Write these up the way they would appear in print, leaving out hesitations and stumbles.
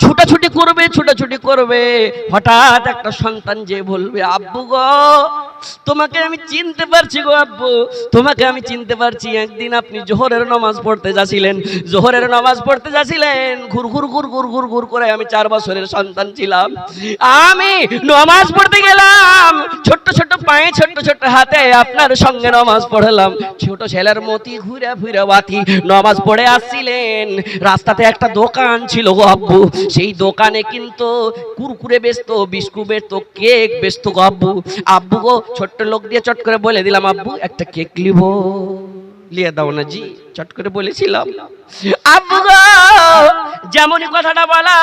ছুটাছুটি করবে, হঠাৎ একটা সন্তান যে বলবে, আব্বু গো তোমাকে আমি চিনতে পারছি গো আব্বু, তোমাকে আমি চিনতে পারছি। একদিন আপনি জোহরের নামাজ পড়তে যাচ্ছিলেন, ঘুর করে আমি 4 বছরের সন্তান ছিলাম। আমি নামাজ পড়তে গেলাম, ছোট্ট ছোট্ট পায়ে ছোট্ট ছোট্ট হাতে আপনার সঙ্গে নামাজ পড়লাম। ছোট ছেলের মতি ঘুরে বাতি নামাজ পড়ে আসছিলেন। রাস্তাতে একটা দোকান ছিল গো আব্বু, সেই দোকানে কিন্তু কুরকুরে বেচতো, বিস্কুট বেচতো, কেক বেচতো গো আব্বু। আব্বু গো ছোট্ট লোক দিয়ে চট করে বলে দিলাম, আব্বু একটা কেক লিব, লিয়ে দাও না জি, চট করে বলেছিলাম। আব্বু গো যেমনই কথাটা বলা,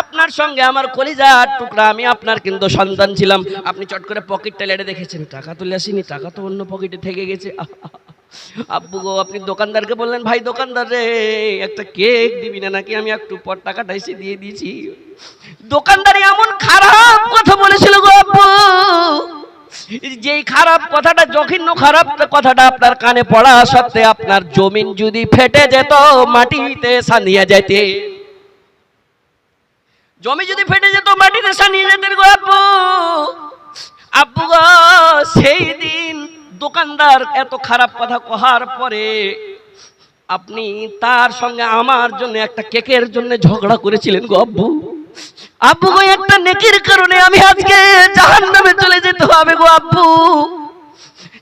আপনার সঙ্গে আমার কলিজার টুকরা, আমি আপনার কিন্তু সন্তান ছিলাম। আপনি চট করে পকেটটা লেড়ে দেখেছেন, টাকা তুলে আসিনি, টাকা তো অন্য পকেটে থেকে গেছে। আব্বু গো আপনি দোকানদারকে বললেন, ভাই দোকানদার রে একটা কেক দিবি না নাকি? আমি একটু পর টাকাটা এসে দিয়ে দিয়েছি। দোকানদার এমন খারাপ কথা বলেছিল গো আব্বু, যেই খারাপ কথাটা, জঘন্য খারাপ কথাটা আপনার কানে পড়া সত্ত্বে আপনার জমিন যদি ফেটে যেত, মাটিতে সানিয়ে যেতে, জমি যদি ফেটে যেত মাটিতে সানিয়ে যেতেন গো আব্বু। আব্বু গো সেই দিন দোকানদার এত খারাপ কথা কহার পরে আপনি তার সঙ্গে আমার জন্য একটা কেকের জন্য ঝগড়া করেছিলেন গো আব্বু। আব্বু গো একটা নেকির কারণে আমি আজকে জাহান্নামে চলে যেতে হবে গো আব্বু।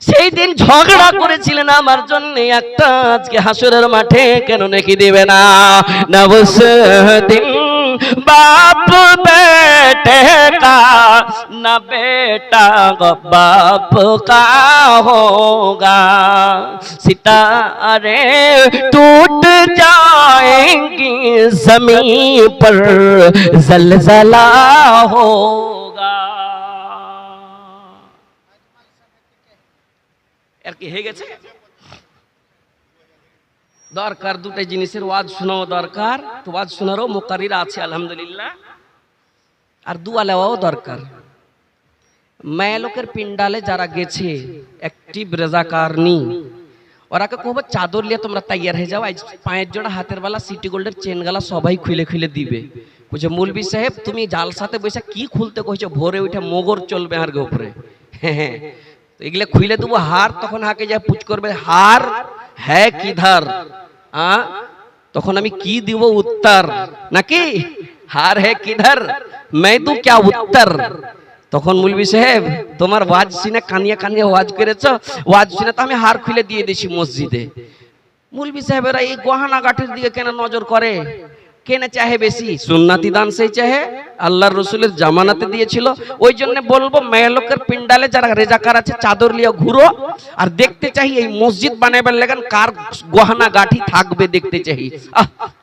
সেই দিন ঝগড়া করেছিলেন আমার জন্য, একটা আজকে হাসরের মাঠে কেন নেকি দেবে না? নবসদিন बाप बेटे का न बेटा बाप का होगा, सितारे टूट जाएंगी जमीन पर जलजला होगा। আর কি হয়ে গেছে? দরকার দুটো জিনিসের ওয়াজ শোনাও দরকার, তো ওয়াজ শোনারও মুকারির আছে আলহামদুলিল্লাহ, আর দুয়া নেওয়াও দরকার। মেয়ে লোকের পিন্ডালে যারা গেছে অ্যাক্টিভ রেজাকারনি, ওরাকে কব চাদর নিয়ে তোমরা তৈয়ার হয়ে যাও, আজ পায়ের জোড়া হাতের বেলা সিটি গোল্ডের চেন গালা সবাই খুলে খুলে দিবে। বুঝে মৌলবি সাহেব তুমি জালসাতে বসে কি খুলতে কইছো, ভোরে উঠে মোগর চলবে আর উপরে। হ্যাঁ তো এগুলো খুলে দেবো হার, তখন হাকে যা পুচ করবে, হার হ্যাঁ কিধার, তখন আমি কি দিব উত্তর, নাকি হার হ্যাঁ কিধার मैं दूं क्या उत्तर। তখন মৌলবি সাহেব তোমার ওয়াজ শুনে কানিয়া কানিয়া ওয়াজ করেছো, ওয়াজ শুনে তো আমি হার খুলে দিয়ে দিছি মসজিদে। মৌলবি সাহেবেরা এই গহনা গাঠির দিকে কেন নজর করে, কেন চাহে বেশি? সুন্নাতি দান সেই চাহে, আল্লাহর রসুলের জামানাতে দিয়েছিল। ওই জন্য বলবো মেয়ে লোকের পিন্ডালে যারা রেজাকার আছে চাদর লিয়ে ঘুরো, আর দেখতে চাই এই মসজিদ বানাবার লাগান কার গহনা গাঠি থাকবে দেখতে চাই।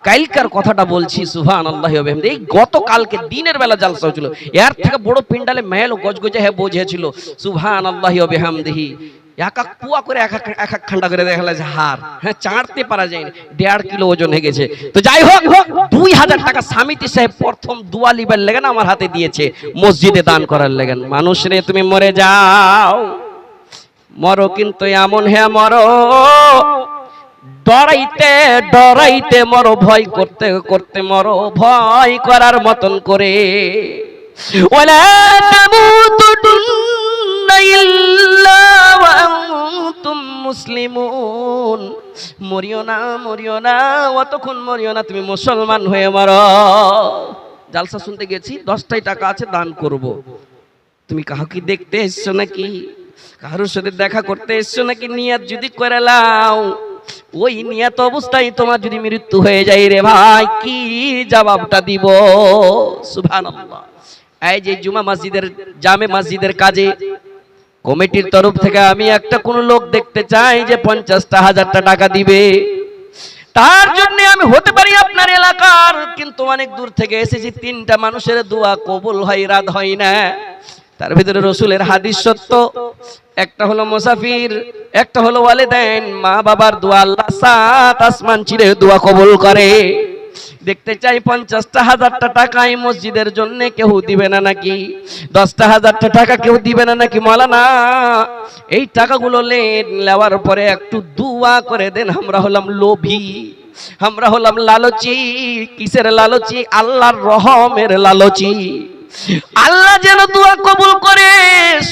কালকার কথাটা বলছি, সুবহানাল্লাহি ওয়া বিহামদিহি, এই গতকালকে দিনের বেলা জালসা হয়েছিল, এর থেকে বড় পিন্ডালে মেয়ে লোক গজগজে হয়ে বোঝেছিল। সুবহানাল্লাহি ওয়া বিহামদিহি এক এক পুয়া করে এক এক খান্ডা করে দেখা যায় হার, হ্যাঁ চাঁড়তে পারা যায় না, 1.5 কিলো ওজন হয়ে গেছে। তো যাই হোক 2000 টাকা সামিতি সাহেব প্রথম দোয়া লিবার লেগেন আমার হাতে দিয়েছে মসজিদে দান করার লেগেন। মানুষ রে তুমি মরে যাও, মরো কিন্তু এমন হ্যাঁ মরো, ডরাইতে ডরাইতে মরো, ভয় করতে করতে মরো, ভয় করার মতন করে। ওয়ালা তামুতুন্না ইল্লা ওয়া আনতুম মুসলিমুন, মরিও না অতক্ষণ মরিও না, তুমি মুসলমান হয়ে মরো। জালসা শুনতে গেছি, 10টাই টাকা আছে দান করব। তুমি কাউকে দেখতে এসছো নাকি, কারোর সাথে দেখা করতে এসছো নাকি? নিয়ত যদি করে লাও, ওই নিয়ত অবস্থায় তোমার যদি মৃত্যু হয়ে যায় রে ভাই, কি জবাবটা দিব? সুবহানাল্লাহ। এই যে জুমা মসজিদের জামে মসজিদের কাজে কমিটির তরফ থেকে আমি একটা কোন লোক দেখতে চাই যে 50,000 টাকা দিবে, তার জন্য আমি হতে পারি আপনার এলাকার, কিন্তু অনেক দূর থেকে এসেছি, 3টা মানুষের দোয়া কবুল হয়, রাত হয় না। তার ভিতরে রসুলের হাদিস সত্য, একটা হলো মুসাফির, একটা হলো ওয়ালিদাইন, মা বাবার দোয়া আল্লাহ 7 আসমান চিরে দোয়া কবুল করে। দেখতে চাই 50,000 টাকা এই মসজিদের জন্য কেউ দিবে না নাকি? 10,000 টাকা কেউ দিবে না নাকি? মাওলানা এই টাকাগুলো নেওয়ার পরে একটু দোয়া করে দেন, আমরা হলাম লোভী, আমরা হলাম লালচি। কিসের লালচি? আল্লাহর রহমের লালচি। আল্লাহ যেন দোয়া কবুল করে।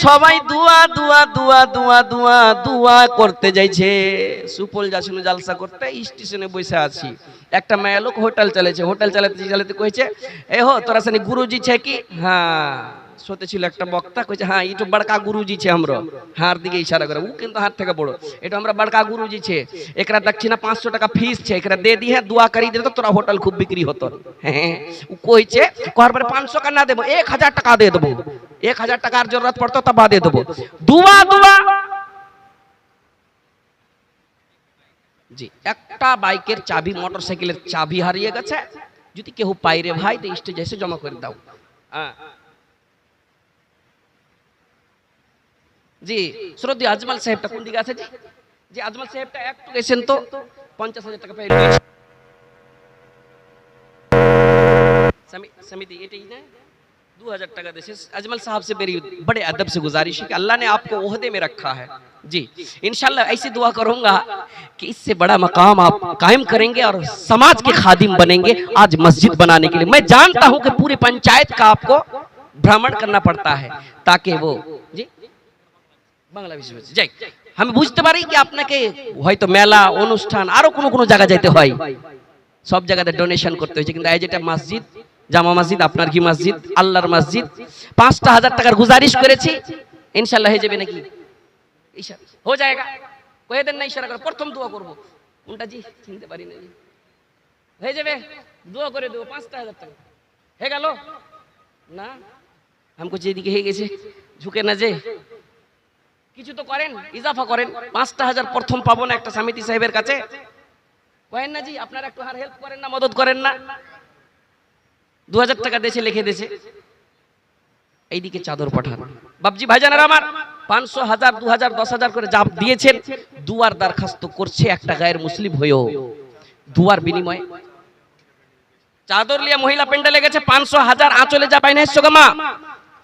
সবাই দোয়া দোয়া দোয়া দোয়া দোয়া দোয়া করতে যাইছে। সুপল যাচ্ছিল জালসা করতে, স্টেশনে বসে আছি। একটা মেয়ে লোক হোটেল চালাইছে, হোটেল চালাতে চালাতে কইছে, এ হো তোরা সানি গুরুজি ছে কি? হ্যাঁ, সোতে ছিল একটা বক্তা, কইছে হ্যাঁ ইটো বড়কা গুরুজি ছে আমরা। হার দিকে ইশারা করে, ও কিন্তু হাত থেকে বড়। এটা আমরা বড়কা গুরুজি ছে, একরা দেখছি না 500 টাকা ফিস ছে, একরা দে দি হ্যাঁ দোয়া করি দে তো তোরা হোটেল খুব বিক্রি হতো। হ্যাঁ ও কইছে কর পরে 500 টাকা না দেবো, 1000 টাকা দিয়ে দেবো। 1000 টাকার জরুরত পড়তো তা বাদে দেবো। দোয়া দোয়া। জি, একটা বাইকের চাবি, মোটরসাইকেলের চাবি হারিয়ে গেছে। যদি কেউ পাইরে ভাই তো স্টেজে এসে জমা করে দাও। হ্যাঁ জি, শ্রদ্ধেয় আজমল সাহেবটা কোন দিকে আছে? জি জি, আজমল সাহেবটা একটু গেছেন তো, 50,000 টাকা পেয়ে গেছে। समिति ये ना 2000 टका दे। अजमल साहब से मेरी बड़े अदब से गुजारिश है कि अल्लाह ने आपको ओहदे में रखा है। जी इंशाल्लाह ऐसी दुआ करूंगा कि इससे बड़ा मकाम आप कायम करेंगे और समाज के खादिम बनेंगे। आज मस्जिद बनाने के लिए मैं जानता हूं कि पूरी पंचायत का आपको भ्रमण करना पड़ता है ताकि वो जी বাংলা বিষয় যাই আমি বুঝতে পারি কি আপনাকে হয়তো মেলা অনুষ্ঠান আরো কোন কোন জায়গা যেতে হয়, সব জায়গাতে ডোনেশন করতে হয়েছে। কিন্তু এই যেটা মসজিদ, জামা মসজিদ, আপনার কি মসজিদ, আল্লাহর মসজিদ, 5,000 টাকার গুজারিশ করেছি, ইনশাআল্লাহ হয়ে যাবে নাকি? ইনশাআল্লাহ हो जाएगा। কয়ে দেন না ইশারা করে, প্রথম দোয়া করব কোনটা জি চিনতে পারি না। হয়ে যাবে, দোয়া করে দেব। 5,000 টাকা হয়ে গেল না? हमको যেদিকে হয়ে গেছে ঝুঁকে না যে কিছু তো করেন, ইজাফা করেন। 5,000 প্রথম পাবো না একটা সমিতি সাহেবের কাছে? কয়েন না জি, আপনারা একটু আর হেল্প করেন না, মদত করেন না? 2000 টাকা দেশে লিখে দেশে এইদিকে চাদর পাঠান। বাবজি ভাইজানেরা আমার 500, 1000, 2000, 10,000 করে যা দিয়েছেন, দুয়ার দরখাস্ত করছে একটা গায়ের মুসলিম হয়েও দুয়ার বিনিময়ে। চাদর লিয়ে মহিলা প্যান্ডেলে গেছে, 500, 1000 আঁচলে যা পাইনা এসছো মা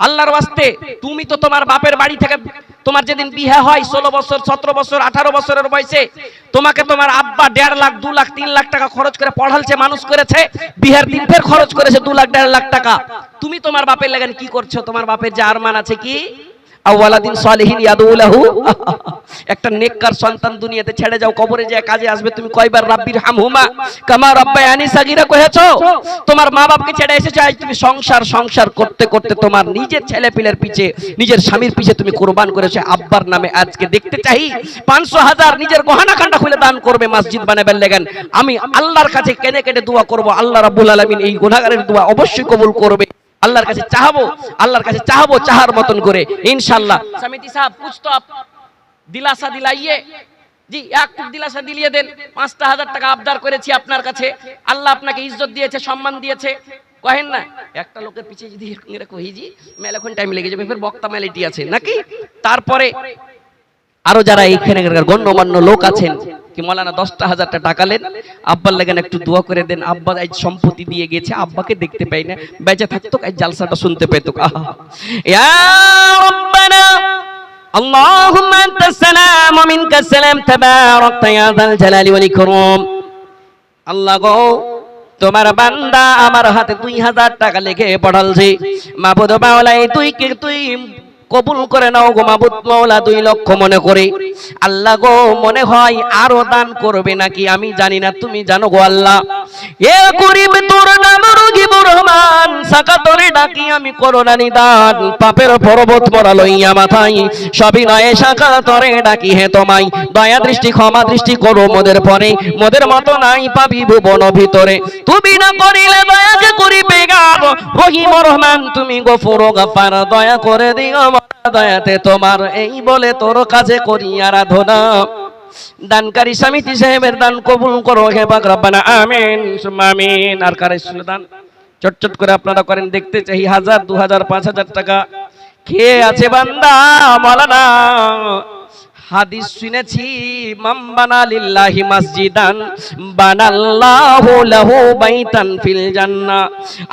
আল্লাহর ওয়াস্তে। তুমি তো তোমার বাপের বাড়ি থেকে তোমার যেদিন বিয়ে হয় 16 বছর, 17 বছর, 18 বছরের বয়সে তোমাকে তোমার আব্বা 1.5 লাখ, 2 লাখ, 3 লাখ টাকা খরচ করে পড়ালছে, মানুষ করেছে। বিয়ের দিন ফের খরচ করেছে 2 লাখ, 1.5 লাখ টাকা। তুমি তোমার বাপের লাগেন কি করছো? তোমার বাপের যে আরমান আছে কি আওয়ালাদিন সালিহিন ইয়াদুলাহু, একটা নেককার সন্তান দুনিয়াতে ছেড়ে যাও, কবরে যায় কাজে আসবে। তুমি কয়বার রাব্বির হামহুমা কামা রাব্বায়ানি সাগীরা কহেছো? তোমার মা বাপকে ছেড়ে এসেছো, আজ তুমি সংসার সংসার করতে করতে তোমার নিজের ছেলে পিলের পিছে, নিজের স্বামীর পিছে তুমি কুরবান করেছো আব্বার নামে। আজকে দেখতে চাই 500, 1000 নিজের গহনা কান্ডা খুলে দান করবে, মসজিদ বানাবেন লেগেন। আমি আল্লাহর কাছে কেঁদে কেটে দোয়া করব, আল্লাহ রাব্বুল আলামিন এই গুনাহগারের দোয়া অবশ্যই কবুল করবে। আল্লাহর কাছে চাহবো, আল্লাহর কাছে চাহবো চাহার মতন করে ইনশাআল্লাহ। সমিতি সাহেব कुछ तो आप দিলাসা দিলাইয়ে জি, একটু দিলাসা দিলিয়ে দেন। 5,000 টাকা আবদার করেছি আপনার কাছে, আল্লাহ আপনাকে ইজ্জত দিয়েছে, সম্মান দিয়েছে। কহেন না একটা লোকের পিছে যদি এরকম কহি মেলাখন টাইম লেগে যাবে, ফের বক্তা মেলেটি আছে নাকি? তারপরে আরো যারা এইখানে গণ্যমান্য লোক আছেন কি মৌলানা 10,000 টাকা নেন, আব্বার লাগেন একটু দোয়া করে দেন। আব্বা আজ সম্পত্তি দিয়ে গেছে, আব্বাকে দেখতে পাই না, বেঁচে থাকতো আজ জালসাটা শুনতে পেতো। আহা ইয়া রাব্বানা আল্লাহুম্মা আনতাস সালাম ওয়া মিনকাস সালাম তাবারাকতা ইয়া যাল জালালি ওয়াল ইকরাম। আল্লাহ গো, তোমার বান্দা আমার হাতে 2000 টাকা লিখে পাঠালছে। মাবুদ মাওলাই তুই কবুল করে নাও গো মাবুদ মাওলা। 2 লক্ষ মনে করে আল্লাহ গো, মনে হয় আরো দান করবে নাকি আমি জানি না, তুমি জানো গো আল্লাহ। এ গরিব তোর নাম রহিম রহমান, সাকাতরে ডাকি আমি করোনা নিদান। পাপের পর্বত মোরা লইয়া মাথায়, সবই নয় সাকাতরে ডাকি হে তোমায়। দয়া দৃষ্টি ক্ষমা দৃষ্টি করো মোদের পরে, মোদের মতো নাই পাবি ভুবন ভিতরে। তুমি না করিলে দয়াকে করিবে গাব, রহিম রহমান তুমি গফুর গাফার। দয়া করে দিও দয়াতে তোমার, এই বলে তোর কাছে করি আরাধনা। দানকারী সমিতি সাহেবের দান কবুল করো হে পাক রব্বানা আমিন সুম্মা আমিন। আর কারে দান চটচট করে আপনারা করেন, দেখতে চাই 1000, 2000, 5000 টাকা কে আছে বান্দা মাওলানা। হাদিস শুনেছি, মান বানা লিল্লাহি মসজিদান বানাল্লাহু লাহু বাইতান ফিল জান্নাহ।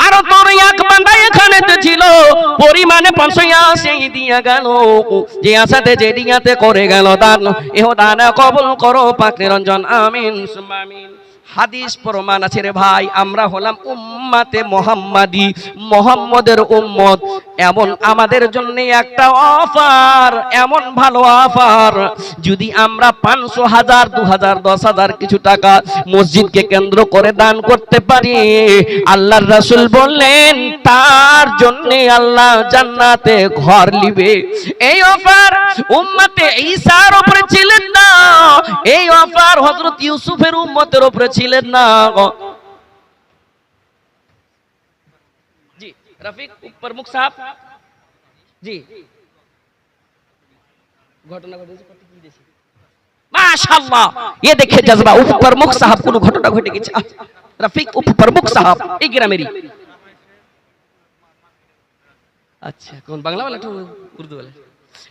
আর তোর এক বান্দা এখানে তো ছিল, পরিমাণে 500 সেই দিয়া গেল, যে আসাতে যে দিয়াতে করে গেল দান। এহ দান কবুল করো পাক নিরঞ্জন আমিন সুম্মা আমিন। হাদিস প্রমাণ আছে রে ভাই, আমরা হলাম উম্মতে মুহাম্মাদি, মুহাম্মদের উম্মত। এমন আমাদের জন্য একটা অফার, এমন ভালো অফার, যদি আমরা 500, 1000, 2000, 10,000 কিছু টাকা মসজিদকে কেন্দ্র করে দান করতে পারি, আল্লাহর রাসূল বললেন তার জন্য আল্লাহ জান্নাতে ঘর দিবে। এই অফার উম্মতে ঈসার উপরে ছিলেন না, এই অফার হযরত ইউসুফের উম্মতের উপরে ছিলেন না। জি রফিক প্রমুখ সাহেব, জি ঘটনা ঘটেছে কত কি দেশে, মাশাআল্লাহ, ये देखिए जज्बा। उप प्रमुख साहब কোন ঘটনা ঘটে গেছে। রফিক উপ প্রমুখ সাহেব এই গ্রামেরই। अच्छा कौन बांग्ला वाला तो उर्दू वाला?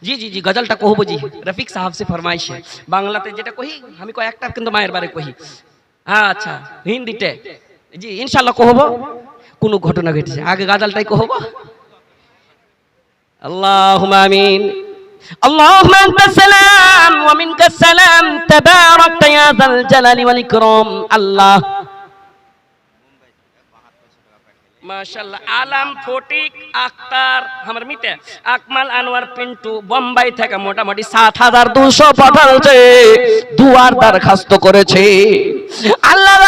जी जी जी गजलটা कहबो जी, रफिक साहब से फरमाइश है। বাংলাতে যেটা কহি আমি কয়েকটা কিন্তু মায়ের বারে কহি। আচ্ছা হিন্দিতে জি ইনশাআল্লাহ कहबो। কোন ঘটনা ঘটেছে আগে গজলটাই कहबो। আল্লাহুম্মা আমিন। আল্লাহুম্মা আনতাস সালাম ওয়া মিনকাস সালাম তাবারাকতা ইয়া যাল জালালি ওয়াল ইকরাম। আল্লাহ माशाल्लाह। आलम फटिक আক্তার আমার মিতে আকমাল আনোয়ার পিন্টু বোম্বাই থেকে মোটামুটি 7200 পাঠালছে, দুয়ার দরখাস্ত করেছে। আল্লাহ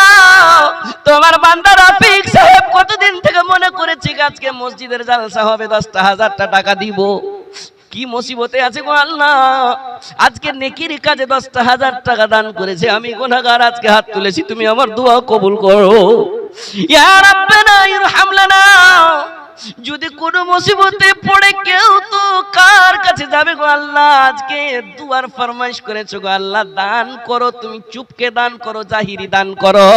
তোমার বান্দা রফিক সাহেব কতদিন থেকে মনে করেছি আজকে মসজিদের জালসা হবে, 10,000 টাকা দিব। কি মুসিবতে আছে গো আল্লাহ, আজকে নেকির কাজে 10,000 টাকা দান করেছে। আমি গুনাহগার, আজকে হাত তুলেছি, তুমি আমার দোয়া কবুল করো ইয়া রাব্বানা ইরহাম লানা। যদি কোনো মুসিবতে পড়ে কেউ তো কার কাছে যাবে গো আল্লাহ? আজকে দুয়ার ফরমাইশ করেছো গো আল্লাহ, দান করো, তুমি চুপকে দান করো, জাহিরি দান করো,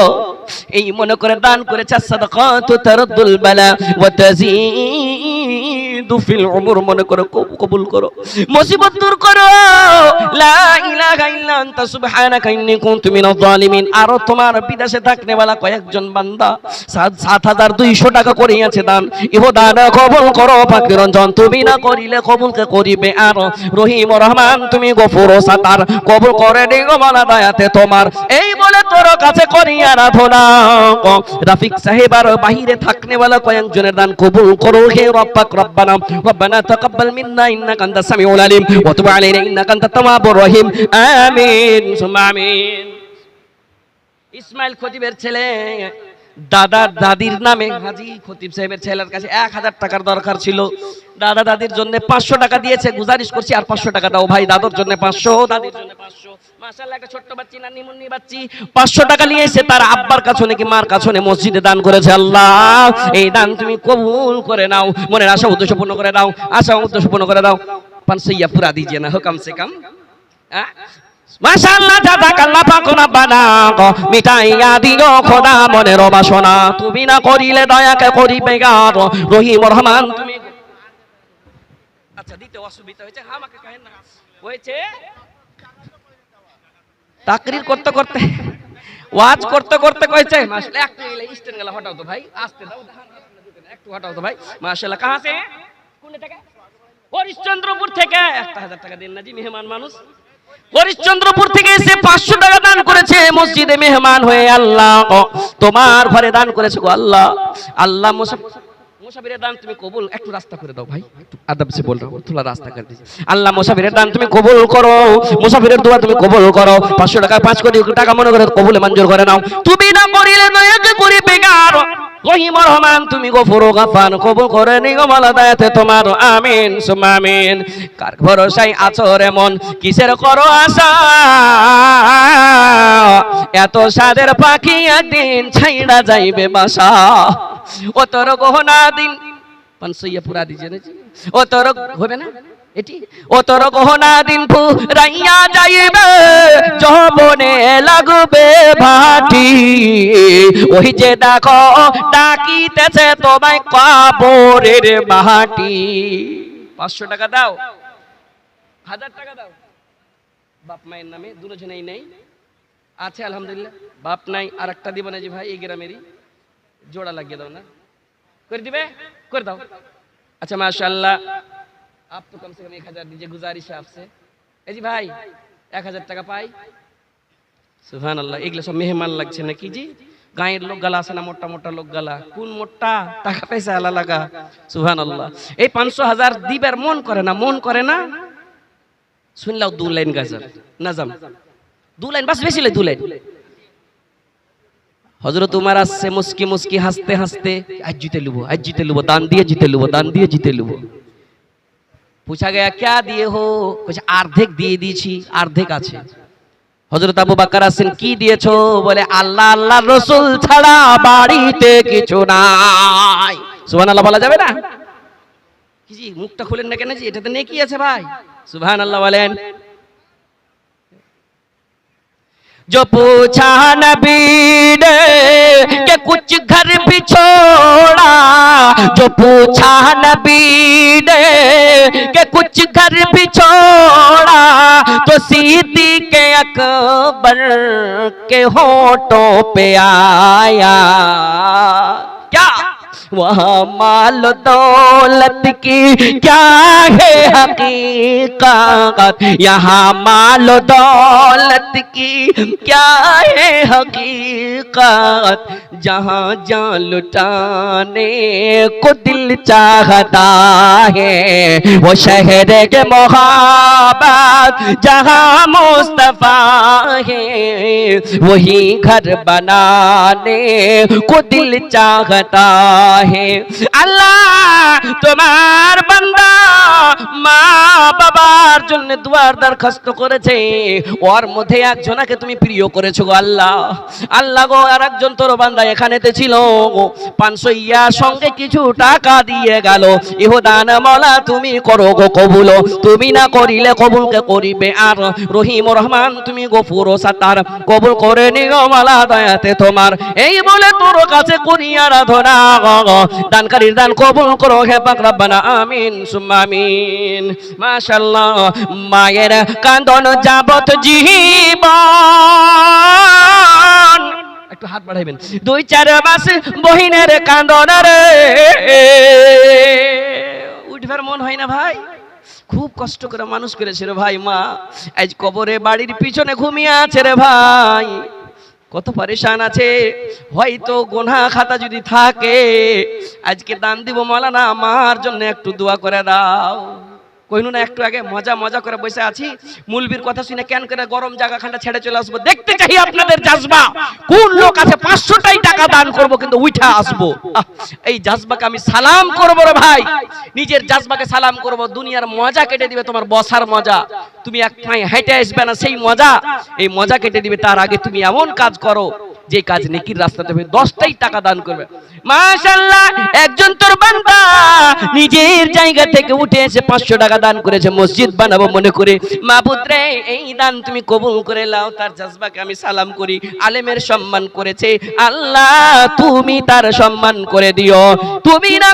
এই মনে করে দান করেছে। সাদাকাতু তারদুল বালা ওয়া তাজিদু ফিল উমর, মনে করো কবুল করো, মুসিবত দূর করো। লা ইলাহা ইল্লা আনতা সুবহানাকা ইন্নী কুনতু মিনাজ জালিমিন। আর তোমার বিদেশে থাকনে वाला কয়েকজন বান্দা 7200 টাকা করিয়াছে দান, ইহো দান কবুল করো পাকের রঞ্জন, তুমি না করিলে কবুলকে করিবে আর রহিম রহমান, তুমি গফুর ও সাতার, কবুল করে দিও মালা দয়াতে তোমার, এই বলে তোর কাছে করি আরাধনা। রফিক সাহেব আর বাহিরে থাকনে वाला কয়েকজনের দান কবুল করো হে রব্বাক রব্বানা রব্বানা তাকাব্বাল মিন্না ইন্নাকা আনতাস সামিউল আলিম ওয়া তুব আলাইনা ইন্নাকা আনতাত তাওয়াবুর রহিম। আমিন সুম্মা আমিন। ইসমাইল খতিবের ছেলে দাদা দাদির নামে হাজী খতিব সাহেবের ছেলের কাছে 1000 টাকার দরকার ছিল। দাদা দাদির জন্য 500 টাকা দিয়েছে, গুজারিশ করছি আর 500 টাকা দাও ভাই, দাদুর জন্য 500, দাদির জন্য 500। মাশাআল্লাহ, একটা ছোট্ট বাচ্চি নানি মুন্নি বাচ্চি 500 টাকা নিয়ে এসে তার আব্বার কাছে নাকি মার কাছে মসজিদে দান করেছে। আল্লাহ এই দান তুমি কবুল করে নাও, মনের আশা উদ্দেশ্য পূর্ণ করে দাও, আশা উদ্দেশ্য পূর্ণ করে দাও। 500 পুরা দিজিয়ে না, কম সে কম। মাশাআল্লাহ, জাযাকাল্লাহ পাক রব্বানা, মিটাইয়া দিও খোদা মনের বাসনা, তুমি না করিলে দয়াকে করিবে গার রহিম রহমান তুমি। আচ্ছা দিতে অসুবিধা হয়েছে, আমাকে কহেন না হয়েছে। তাকরীর করতে করতে ওয়াজ করতে করতে কইছে মাশাআল্লাহ, একটু এলে স্ট্যান্ড গলা হটাও তো ভাই, আস্তে দাও, একটু হটাও তো ভাই। মাশাআল্লাহ, কাহা সে কোন থেকে? হরিশ্চন্দ্রপুর থেকে। 1000 টাকা দেন না জি, মেহমান মানুষ। হরিশ্চন্দ্রপুর থেকে এসে 500 টাকা দান করেছে, মসজিদে মেহমান হয়ে। আল্লাহ তোমার ঘরে দান করেছে গো আল্লাহ। আল্লাহ মুসাফিরের দান তুমি কবুল, একটু রাস্তা করে দাও ভাই, একটু আদব সে বল রहा हूं, थोड़ा রাস্তা করে দিও। আল্লাহ মুসাফিরের দান তুমি কবুল করো, মুসাফিরের দোয়া তুমি কবুল করো। 500 টাকা 5 কোটি টাকা মনে করে কবুলে মঞ্জুর করে নাও, তুমি না করিলে দয়াকে করিবে গার রহিম রহমান, তুমি গফুর গাফার, কবুল করে নিও মালা দয়াতে তোমার। আমিন সুম্মা আমিন। কার ভরসায় আছো রে মন, কিসের করো আশা, এত সাদের পাখি একদিন ছাইড়া যাইবে বাসা। ও তোর গহনা দিন 500 পুরা দিছে না, ও তোর হবে না এটি, ও তোর গহনা দিন ফুরাইয়া যাইবে, যৌবনে লাগবে ভাটি, ওই যে দেখো ডাকিতেছে তোমায় কবরের মাটি। 500 টাকা দাও, 1000 টাকা দাও, বাপ মায়ের নামে দুজনেই নেই আছে আলহামদুলিল্লাহ। বাপ নাই আর একটা দিব না জি ভাই, এই গ্রামেরই जोड़ा लग गया ना, कर दिबे कर दो। अच्छा माशाल्लाह, आप तो कम से कम 1000 दीजिए, गुजारिश है आपसे। ए जी भाई 1000 টাকা পাই, সুবহানাল্লাহ। এগুলো সব মেহমান লাগছে নাকি জি? গাঁয়ের লোক গালা আছে না, মোটা মোটা লোক গালা, কোন মোটা টাকা পয়সা আলা লাগা। সুবহানাল্লাহ। এই 500,000 দিবার মন করে না, মন করে না। শুনলাও 2 লাইন গাজার নাজাম, 2 লাইন বাস, বেশি লাই 2 লাইন। হযরত উমর আসছে মুস্কি মুস্কি হাসতে হাসতে, আজ জিতে লুবো, আজ জিতে লুবো, দান দিয়ে জিতে লুবো, দান দিয়ে জিতে লুবো। पूछा गया क्या दिए हो? कुछ आर्धेक दिए दीची, आर्धेक আছে। হযরত আবু বকর আছেন, কি দিয়েছো? বলে আল্লাহ আল্লাহ রাসূল ছাড়া বাড়িতে কিছু নাই। সুবহানাল্লাহ বলা যাবে না? কি জি মুখটা খুলেন না কেন জি? এটাতে নেকি আছে ভাই। সুবহানাল্লাহ বলেন। जो पूछा नबी ने कि कुछ घर भी छोड़ा, जो पूछा नबी ने कि कुछ घर भी छोड़ा, तो सिद्दीक़ अकबर के होठों पे आया क्या? वहाँ माल दौलत की क्या है हकीकत, यहाँ माल दौलत की क्या है हकीकत, जहाँ जान लुटाने को दिल चाहता है, वो शहर के मोहब्बत जहाँ मुस्तफा है, वही घर बनाने को दिल चाहता है। अल्लाह তোমার বান্দা মা বাবার জন্য দুয়ার দরখাস্ত করেছে, ওর মধ্যে একজনকে তুমি প্রিয় করেছো গো আল্লাহ। আল্লাহ গো, আর একজন তোর বান্দা এখানেতে ছিল, 500 ইয়া সঙ্গে কিছু টাকা দিয়ে গেল। ইহো দান মাওলা তুমি করো গো কবুল, তুমি না করিলে কবুলকে করিবে আর রহিম ও রহমান তুমি গফুর ও সাত্তার, কবুল করে নিও মাওলা দয়াতে তোমার। এই বলে তোর কাছে করি আরাধনা, দানকারীর দান কবুল করো হে পাক রব্বানা আমিন সুম্মা আমিন। মাশাআল্লাহ। মায়ের কান্দন যাবত জীবন, একটু হাত বাড়াইবেন। 2-4 মাস বহিনের কান্দন রে, উঠবার মন হয় না ভাই। খুব কষ্ট করে মানুষ করেছে রে ভাই মা, আজ কবরে বাড়ির পিছনে ঘুমিয়ে আছে রে ভাই। কত পরেশান আছে, হয়তো গুনাহ খাতা যদি থাকে আজকে দান দিব মাওলানা আমার জন্য একটু দোয়া করে দাও। কইনু না একটু আগে মজা মজা করে বসে আছি, মুলবির কথা শুনে কেন করে গরম জায়গা খান্ডা ছেড়ে চলে আসবো। দেখতে চাই আপনাদের জাজবা, কোন লোক আছে 500টাই টাকা দান করব কিন্তু উঠা আসবো। এই জাজবাকে আমি সালাম করব রে ভাই, নিজের জাজবাকে সালাম করব। দুনিয়ার মজা কেটে দিবে তোমার বসার মজা, তুমি এক পায়ে হেঁটে আসবে না সেই মজা, এই মজা কেটে দিবে। তার আগে তুমি এমন কাজ করো যে কাজ নেকির রাস্তাতে হবে, 10টাই টাকা দান করবে। মাশাআল্লাহ। একজন তোর বান্দা নিজের জায়গা থেকে উঠে এসে 500 টাকা দান করেছে মসজিদ বানাবো মনে করে। মাবুদ রে, এই দান তুমি কবুল করে নাও। তার জাজবাকে আমি সালাম করি, আলেমের সম্মান করেছে, আল্লাহ তুমি তার সম্মান করে দিও। তুমি না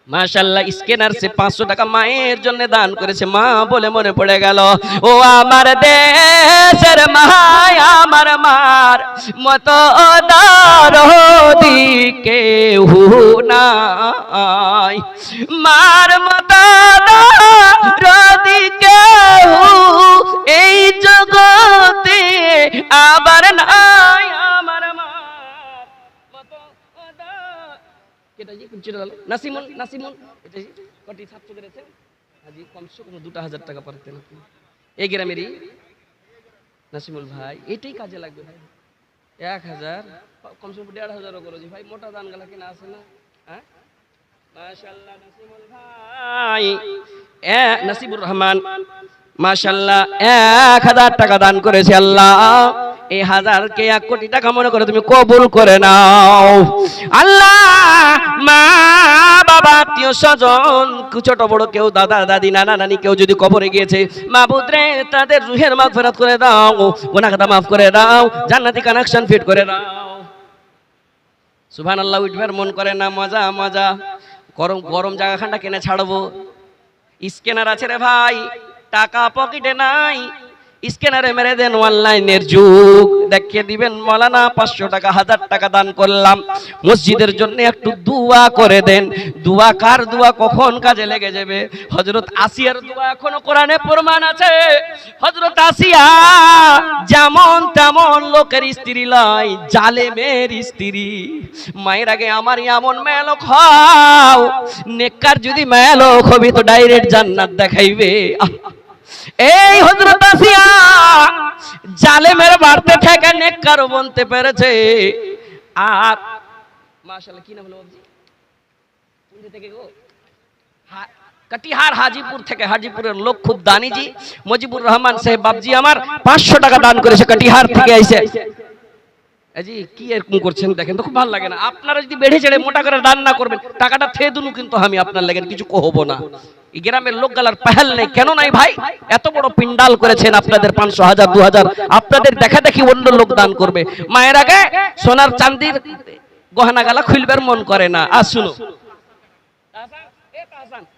মাশাআল্লাহ। স্ক্যানার সে 500 টাকা মায়ের জন্য দান করেছে। মা বলে মনে পড়ে গেল, ও আমার দেশের মায় আমার মার মতো দরদি কেউ নাই, মার মতো দরদি কেউ এই জগতে আবার নাই, আমার মার মতো নাসিমুন নাসিমুন এটা কটি ছাত্র করেছে আজি কমসে কম 2000 টাকা পারতেন আপনি। এই গ্রামেরই নাসিমুল ভাই, এটাই কাজে লাগবে ভাই। 1000 কমসে কম 1500 করো জি ভাই, মোটা দান গালা কিনা আছে না? হ্যাঁ মাশাআল্লাহ। নাসিমুল ভাই নাসিবুর রহমান মাশাআল্লাহ 1000 টাকা দান করেছে। আল্লাহ এই 1000কে 1 কোটি টাকা মনে করে তুমি কবুল করে নাও। আল্লাহ মা বাবা আত্মীয় স্বজন ছোট বড় কেউ দাদা দাদি নানা নানি কেউ যদি কবরে গিয়েছে, মাবুদ রে তাদের রুহের মাগফিরাত করে দাও, গুনাহ খাতা মাফ করে দাও, জান্নাতি কানেকশন ফিট করে দাও। সুবহানাল্লাহ। উঠবার মন করে না, মজা মজা। গরম গরম জায়গা খান্ডা কেনে ছাড়বো। স্ক্যানার আছে রে ভাই, টাকা পকেটে নাই, স্ক্যানারে মেরে দেন, অনলাইনের যুগ, দেখিয়ে দিবেন মৌলানা 500 টাকা 1000 টাকা দান করলাম, মসজিদের জন্য একটু দোয়া করে দেন। দোয়া কার দোয়া কখন কাজে লেগে যাবে? হযরত আসিয়ার দোয়া এখনো কোরআনে প্রমাণ আছে। হযরত আসিয়া যেমন তেমন লোকের স্ত্রী লয়, জালেমের স্ত্রী। মায়ের আগে আমার এমন মেয়েলোক হও, নেককার যদি মেয়েলোক হবি তো ডাইরেক্ট জান্নাত দেখাইবে। এই হযরত আসিয়া জালেমের বাড়তে থেকে নেককার বনতে পেরেছে। আর মাশাআল্লাহ, কি নাম হলো বাবজি? কোন থেকে গো? কাটিহার হাজিপুর থেকে, হাজিপুরের লোক খুব দানি জি, মুজিবুর রহমান সাহেব বাবজি আমার 500 টাকা দান করেছে, কাটিহার থেকে আইছে। জি কি এরকম করছেন দেখেন তো, খুব ভালো লাগে না। আপনারা যদি বেড়ে ছেড়ে মোটা করে দান না করবেন, টাকাটা থে দুনু কিন্তু আমি আপনার লাগেন কিছু কহবো না। এই গ্রামের লোক গালার পেহেল নেই, কেন নাই ভাই? এত বড় পিন্ডাল করেছেন আপনাদের, 500 1000 2000, আপনাদের দেখা দেখি অন্য লোক দান করবে। মায়ের আগে সোনার চাঁদির গহনা গালা খুলবার মন করে না। আর শুনো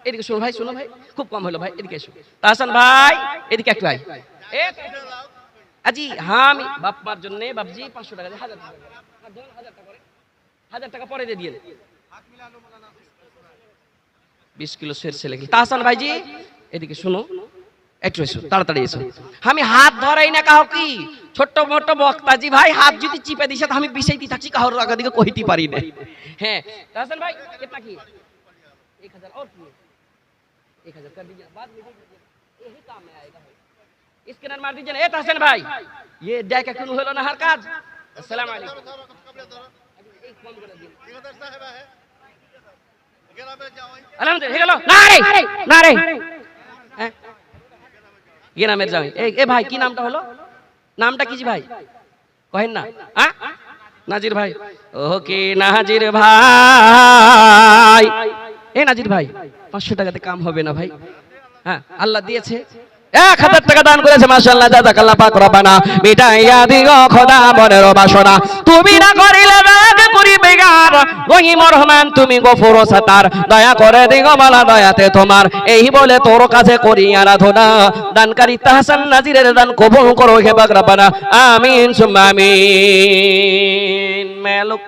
এদিকে, শোনো ভাই, শোনো ভাই, খুব কম হলো ভাই, এদিকে এসো। তাহসান ভাই এদিকে একটু ভাই। আজি হ্যাঁ, আমি বাপ মার জন্য বাপজি 500 টাকা, 1000 টাকা, 1000 টাকা পরে দিয়ে দিন। 20 কিলো সরষে লেগে। তাহসান ভাইজি এদিকে শুনো, একটু এসো, তাড়াতাড়ি এসো। আমি হাত ধরাই না কাহো, কি ছোট্ট মোটো বক্তাজি ভাই, হাত যদি চিপে দিছে তো আমি বিষাইতে থাকছি, কাহোর আগা দিকে কইতে পারি না। হ্যাঁ তাহসান ভাই কিতনা কি? 1000 और की 1000 कर दीजिए, बाद में यही काम में आएगा भाई। स्कैनर मार दीजिए। ए ताहसन भाई ये डे का क्यों হলো না হার কাজ? আসসালামু আলাইকুম। एक कम कर दिए 1000 साहब है আলহামদুলিল্লাহ হয়ে গেল। না রে না রে, হ্যাঁ ये ना मेरे जाओ। ए भाई কি নামটা হলো? নামটা কি জি ভাই কহেন না? হ্যাঁ নাজির ভাই। ওকে নাজির ভাই, এ নাজির ভাই 500 টাকাতে কাম হবে না ভাই? হ্যাঁ আল্লাহ দিয়েছে, 1000 টাকা দান করেছে, মাশাআল্লাহ, জাযাকাল্লাহ পাক রব্বানা। মিটাইয়া দিও খোদা মনের বাসনা, তুমি না করিলে রাগ করিবে গার। রহিম রহমান তুমি গফুর সাতার, দয়া করে দিও মালা দয়াতে তোমার। এই বলে তোর কাছে করি আরাধনা, দানকারী তাহসান নাজিরের দান কবুল করো হে পাক রব্বানা, আমিন সুম্মা আমিন। মেলোক